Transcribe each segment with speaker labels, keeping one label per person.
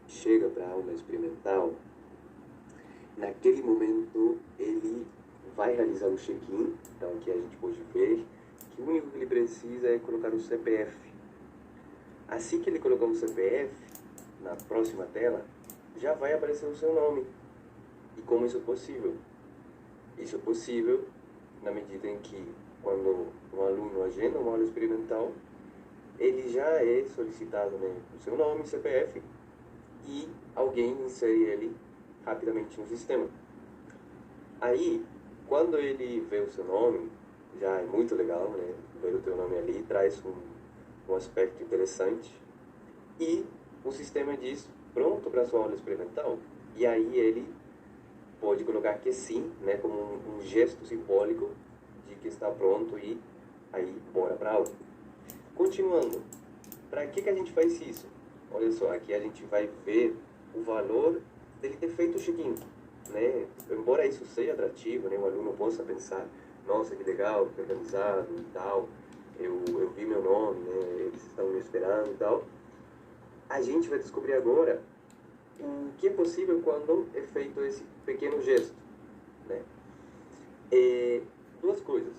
Speaker 1: chega para a aula experimental, naquele momento ele vai realizar o check-in. Então aqui a gente pode ver que o único que ele precisa é colocar o CPF. Assim que ele colocar o CPF, na próxima tela, já vai aparecer o seu nome. E como isso é possível? Isso é possível na medida em que, quando um aluno agenda uma aula experimental, ele já é solicitado, né, o seu nome, CPF, e alguém insere ele rapidamente no sistema. Aí, quando ele vê o seu nome, já é muito legal, né? Ver o teu nome ali traz um aspecto interessante. E o sistema diz, pronto para sua aula experimental. E aí ele pode colocar que sim, né? Como um gesto simbólico de que está pronto e aí bora para aula. Continuando, para que a gente faz isso? Olha só, aqui a gente vai ver o valor dele ter feito o check-in, né? Embora isso seja atrativo, né? O aluno possa pensar, nossa, que legal, que organizado e tal, eu vi meu nome, né? Eles estão me esperando e tal. A gente vai descobrir agora o que é possível quando é feito esse pequeno gesto, né? Duas coisas.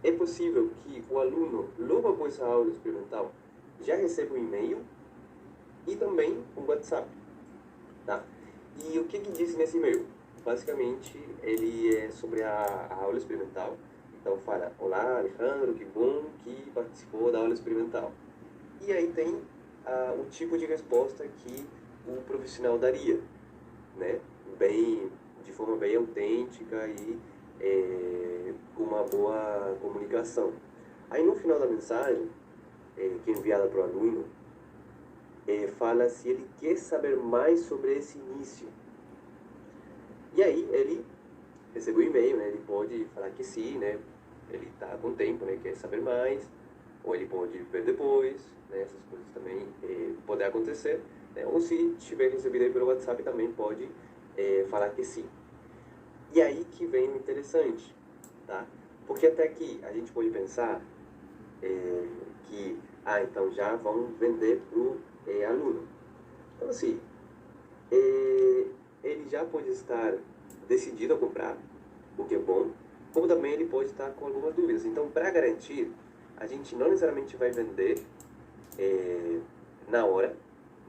Speaker 1: É possível que o aluno, logo após a aula experimental, já receba um e-mail e também um WhatsApp, tá? E o que diz nesse e-mail? Basicamente, ele é sobre a aula experimental. Então fala, olá Alejandro, que bom que participou da aula experimental. E aí tem o tipo de resposta que o profissional daria, né? De forma bem autêntica e com uma boa comunicação. Aí no final da mensagem, que é enviada para o aluno, fala se ele quer saber mais sobre esse início. E aí ele recebe o e-mail, né? Ele pode falar que sim, né? Ele está com tempo, né? Quer saber mais, ou ele pode ver depois, né? Essas coisas também podem acontecer, né? Ou se tiver recebido aí pelo WhatsApp também pode falar que sim. E aí que vem o interessante, tá? Porque até aqui a gente pode pensar que, então já vão vender pro aluno. Então assim, ele já pode estar decidido a comprar, o que é bom, como também ele pode estar com algumas dúvidas. Então, para garantir, a gente não necessariamente vai vender na hora,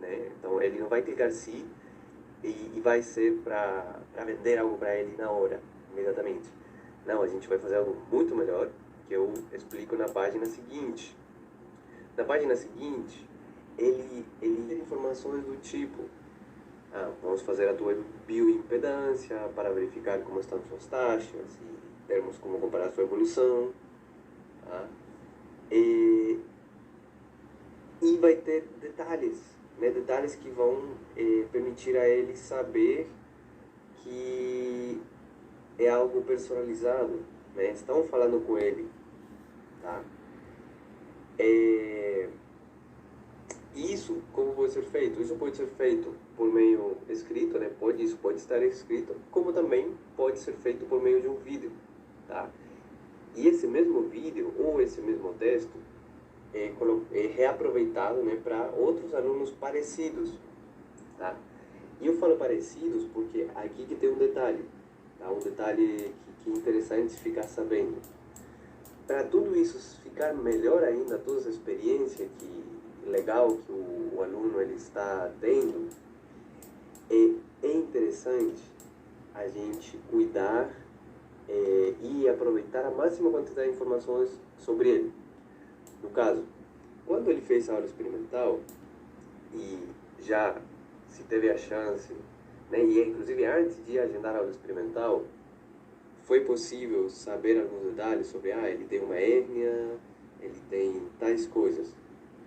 Speaker 1: né? Então, ele não vai clicar sim e vai ser para vender algo para ele na hora, imediatamente. Não, a gente vai fazer algo muito melhor, que eu explico na página seguinte. Na página seguinte, ele tem informações do tipo, vamos fazer a tua bioimpedância para verificar como estão suas taxas e termos como comparar sua evolução. Tá? E vai ter detalhes, né? Detalhes que vão permitir a ele saber que é algo personalizado, né? Estão falando com ele, tá? Isso, como pode ser feito? Isso pode ser feito por meio escrito, né? Isso pode estar escrito, como também pode ser feito por meio de um vídeo, tá? E esse mesmo vídeo ou esse mesmo texto é reaproveitado, né, para outros alunos parecidos, tá? E eu falo parecidos porque aqui que tem um detalhe, tá? Um detalhe que é interessante ficar sabendo. Para tudo isso ficar melhor ainda, toda essa experiência legal que o aluno ele está tendo, é interessante a gente cuidar e aproveitar a máxima quantidade de informações sobre ele. No caso, quando ele fez a aula experimental e já se teve a chance, né, e inclusive antes de agendar a aula experimental, foi possível saber alguns detalhes sobre, ele tem uma hérnia, ele tem tais coisas.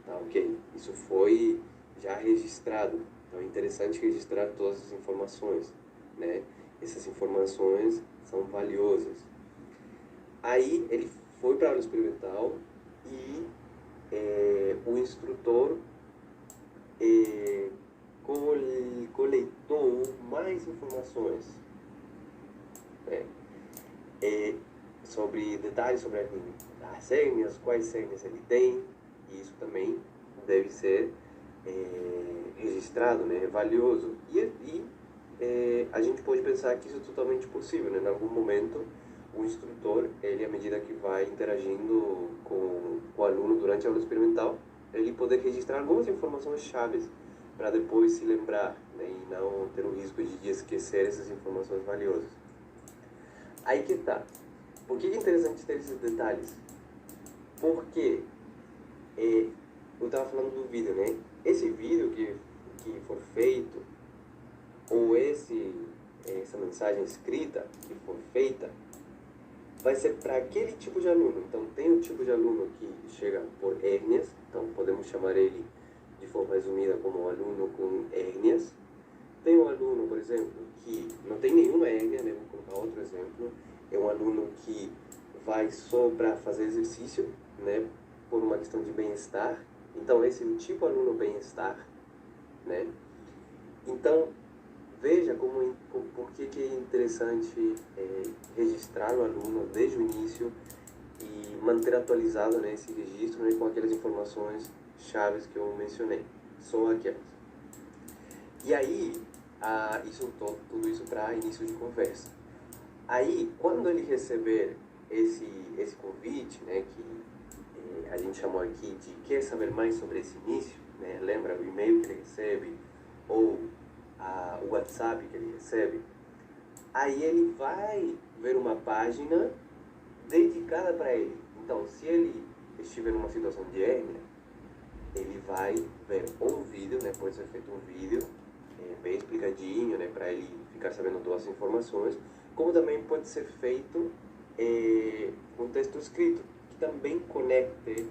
Speaker 1: Tá, ok. Isso foi já registrado. Então é interessante registrar todas as informações, né? Essas informações são valiosas. Aí ele foi para a aula experimental e o instrutor coletou mais informações, né? Sobre detalhes sobre as hérnias, quais hérnias ele tem, e isso também deve ser registrado, né, é valioso. A gente pode pensar que isso é totalmente possível, né? Em algum momento, o instrutor, ele, à medida que vai interagindo com o aluno durante a aula experimental, ele poder registrar algumas informações chaves para depois se lembrar, né, e não ter o risco de esquecer essas informações valiosas. Aí que tá. Por que é interessante ter esses detalhes? Porque eu estava falando do vídeo, né? Esse vídeo que for feito, ou essa mensagem escrita que for feita, vai ser para aquele tipo de aluno. Então, tem um tipo de aluno que chega por hérnias, então podemos chamar ele de forma resumida como um aluno com hérnias. Tem um aluno, por exemplo, que não tem nenhuma hérnia, né? Vou colocar outro exemplo. É um aluno que vai só para fazer exercício, né? Por uma questão de bem-estar. Então, esse é o tipo de aluno bem-estar, né? Então, veja por que é interessante registrar o aluno desde o início e manter atualizado, né, esse registro, né, com aquelas informações chaves que eu mencionei, só aquelas. E aí, tudo isso para início de conversa. Aí, quando ele receber esse convite, né, que a gente chamou aqui de quer saber mais sobre esse início, né, lembra o e-mail que ele recebe, ou o WhatsApp que ele recebe, aí ele vai ver uma página dedicada para ele. Então, se ele estiver numa situação de hérnia, ele vai ver um vídeo, né? Pode ser feito um vídeo bem explicadinho, né? Para ele ficar sabendo todas as informações, como também pode ser feito um texto escrito, que também conecte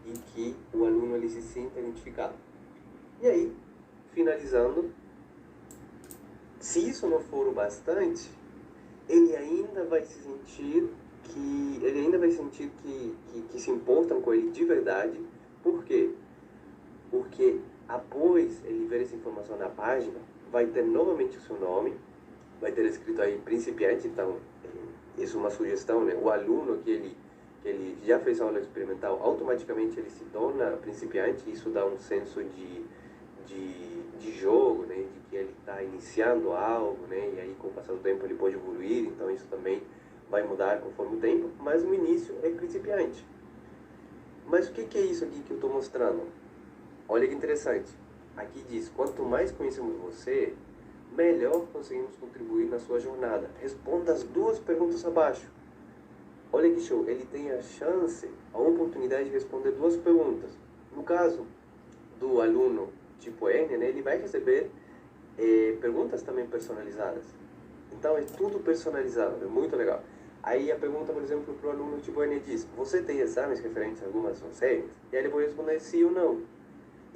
Speaker 1: e que o aluno ele se sinta identificado. E aí, finalizando, se isso não for o bastante, ele ainda vai sentir que se importam com ele de verdade. Por quê? Porque após ele ver essa informação na página, vai ter novamente o seu nome, vai ter escrito aí principiante. Então, isso é uma sugestão, né? O aluno que ele já fez a aula experimental, automaticamente ele se torna principiante. Isso dá um senso de jogo, né, de que ele está iniciando algo, né, e aí com o passar do tempo ele pode evoluir, então isso também vai mudar conforme o tempo, mas no início é principiante. Mas o que é isso aqui que eu estou mostrando? Olha que interessante, aqui diz, quanto mais conhecemos você, melhor conseguimos contribuir na sua jornada. Responda as duas perguntas abaixo. Olha que show, ele tem a chance, a oportunidade de responder duas perguntas. No caso do aluno tipo hérnia, né, ele vai receber perguntas também personalizadas. Então é tudo personalizado, é muito legal. Aí a pergunta, por exemplo, para o aluno tipo hérnia diz: você tem exames referentes a algumas suas hérnias? E aí ele pode responder sim ou não.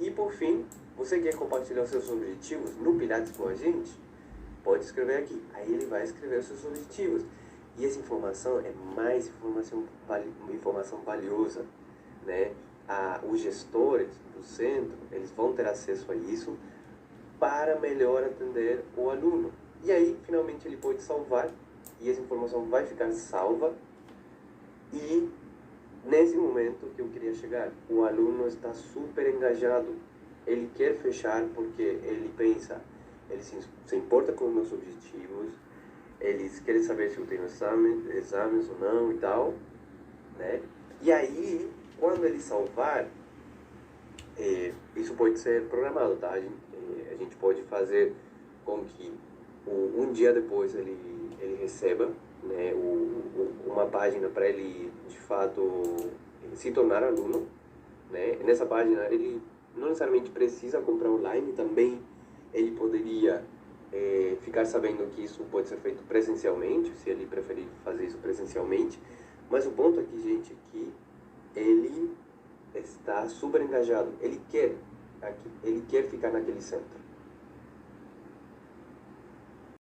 Speaker 1: E por fim, você quer compartilhar os seus objetivos no Pilates com a gente? Pode escrever aqui. Aí ele vai escrever os seus objetivos. E essa informação é mais informação valiosa, né? Os gestores do centro, eles vão ter acesso a isso para melhor atender o aluno. E aí, finalmente, ele pode salvar, e essa informação vai ficar salva. E nesse momento que eu queria chegar, o aluno está super engajado. Ele quer fechar porque ele pensa, ele se importa com os meus objetivos, eles querem saber se eu tenho exames ou não e tal, né? E aí, quando ele salvar, isso pode ser programado, tá? A gente pode fazer com que um dia depois ele receba, né, uma página para ele, de fato, se tornar aluno, né? Nessa página, ele não necessariamente precisa comprar online, também ele poderia ficar sabendo que isso pode ser feito presencialmente, se ele preferir fazer isso presencialmente. Mas o ponto aqui, gente, é que ele está super engajado, ele quer ficar naquele centro.